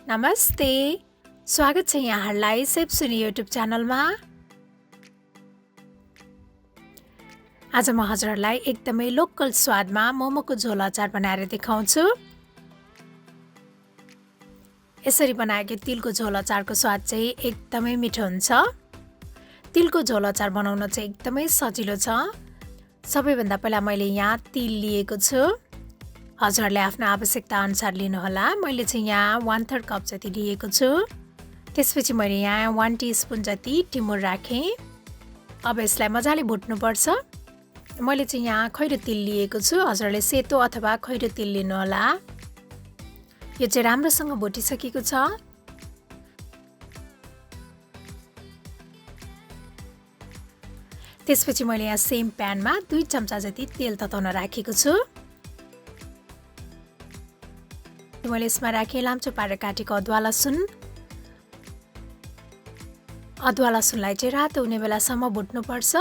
नमस्ते स्वागत छ यहाँहरूलाई सेफ सुनी युट्युब च्यानलमा। आज म हजुरहरूलाई एकदमै लोकल स्वादमा मोमोको झोल अचार बनाएर देखाउँछु। यसरी बनाएको तिलको झोल अचारको स्वाद चाहिँ एकदमै मिठो हुन्छ। तिलको झोल अचार बनाउन चाहिँ एकदमै सजिलो छ। सबैभन्दा पहिला मैले यहाँ तिल लिएको छु। हजुरहरूले आफ्नो आवश्यकता अनुसार लिनुहोला। मैले चाहिँ यहाँ 1/3 कप जति लिएको छु। त्यसपछि मैले यहाँ 1 टीस्पुन जति टिमुर राखेँ। अब यसलाई मजाले भुट्नुपर्छ। मैले चाहिँ यहाँ खैरो तिल लिएको छु। हजुरहरूले सेतो अथवा खैरो तिल लिनुहोला। यो चाहिँ राम्रोसँग भुटिसकेको छ। त्यसपछि मैले यहाँ सेम प्यानमा 2 चम्चा जति तेल तताउन राखेको छु। मैले यसमा राखेँ लाम्चो पारेर काटेको अदुवा लसुन। अदुवा लसुनलाई चाहिँ रातो हुने बेलासम्म भुट्नुपर्छ।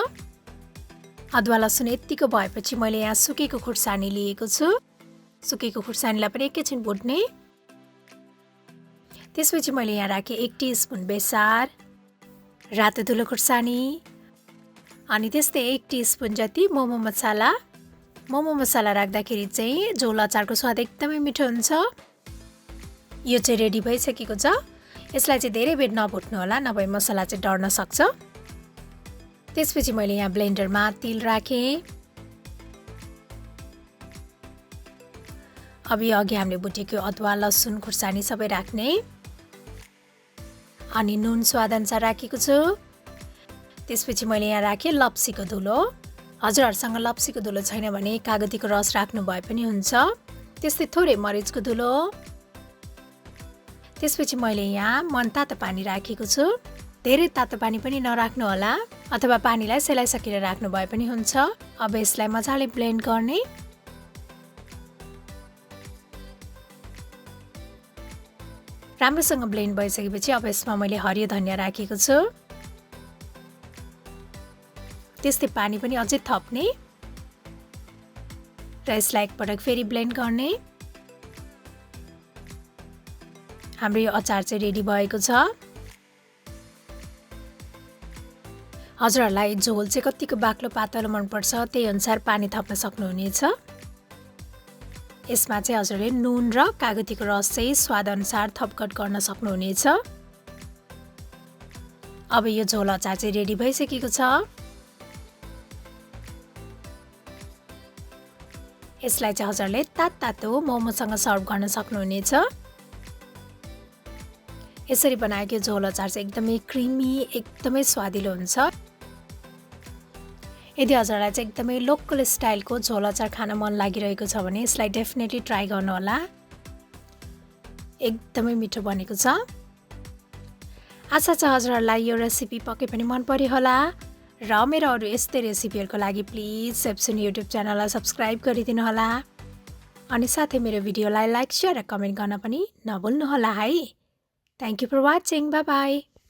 अदुवा लसुन यत्तिको भएपछि मैले यहाँ सुकेको खुर्सानी लिएको छु। सुकेको खुर्सानीलाई पनि एकैछिन भुट्ने। त्यसपछि मैले यहाँ राखेँ 1 टीस्पुन बेसार, रातो धुलो खुर्सानी अनि त्यस्तै 1 टीस्पुन जति मोमो मसाला। मोमो मसाला राख्दाखेरि चाहिँ झोल अचारको स्वाद एकदमै मिठो हुन्छ। यो चाहिँ रेडी भइसकेको छ। यसलाई चाहिँ धेरै बेर नभुट्नु होला, नभए मसाला चाहिँ डढ्न सक्छ। त्यसपछि मैले यहाँ ब्लेन्डरमा तिल राखेँ। अब यो अघि हामीले भुटेको अदुवा लसुन खुर्सानी सबै राख्ने अनि नुन स्वाद अनुसार राखेको छु। त्यसपछि मैले यहाँ राखेँ लप्सीको धुलो। हजुरहरूसँग लप्सीको धुलो छैन भने कागतीको रस राख्नु भए पनि हुन्छ। त्यस्तै थोरै मरिचको धुलो। त्यसपछि मैले यहाँ मनतातो पानी राखेको छु। धेरै तातो पानी पनि नराख्नु होला, अथवा पानीलाई सेलाइसकेर राख्नु भए पनि हुन्छ। अब यसलाई मजाले ब्लेन्ड गर्ने। राम्रोसँग ब्लेन्ड भइसकेपछि अब यसमा मैले हरियो धनिया राखेको छु। त्यस्तै पानी पनि अझै थप्ने र यसलाई एकपटक फेरि ब्लेन्ड गर्ने। हाम्रो यो अचार चाहिँ रेडी भएको छ। हजुरहरूलाई झोल चाहिँ कतिको बाक्लो पातलो मनपर्छ त्यही अनुसार पानी थप्न सक्नुहुनेछ। यसमा चाहिँ हजुरले नुन र कागतीको रस चाहिँ स्वाद अनुसार थपघट गर्न सक्नुहुनेछ। अब यो झोल अचार चाहिँ रेडी भइसकेको छ। यसलाई चाहिँ हजुरले तातो मोमोसँग सर्भ गर्न सक्नुहुनेछ। यसरी बनाएको झोल अचार चाहिँ एकदमै क्रिमी, एकदमै स्वादिलो हुन्छ। यदि हजुरलाई चाहिँ एकदमै लोकल स्टाइलको झोल अचार खान मन लागिरहेको छ भने यसलाई डेफिनेटली ट्राई गर्नुहोला। एकदमै मिठो बनेको छ। आशा छ हजुरहरूलाई यो रेसिपी पक्कै पनि मन पर्यो होला र मेरो अरू यस्तै रेसिपीहरूको लागि प्लिज सेफ सुनी युट्युब च्यानललाई सब्सक्राइब गरिदिनु होला अनि साथै मेरो भिडियोलाई लाइक, शेयर र कमेन्ट गर्न पनि नभुल्नु होला है। Thank you for watching. Bye bye.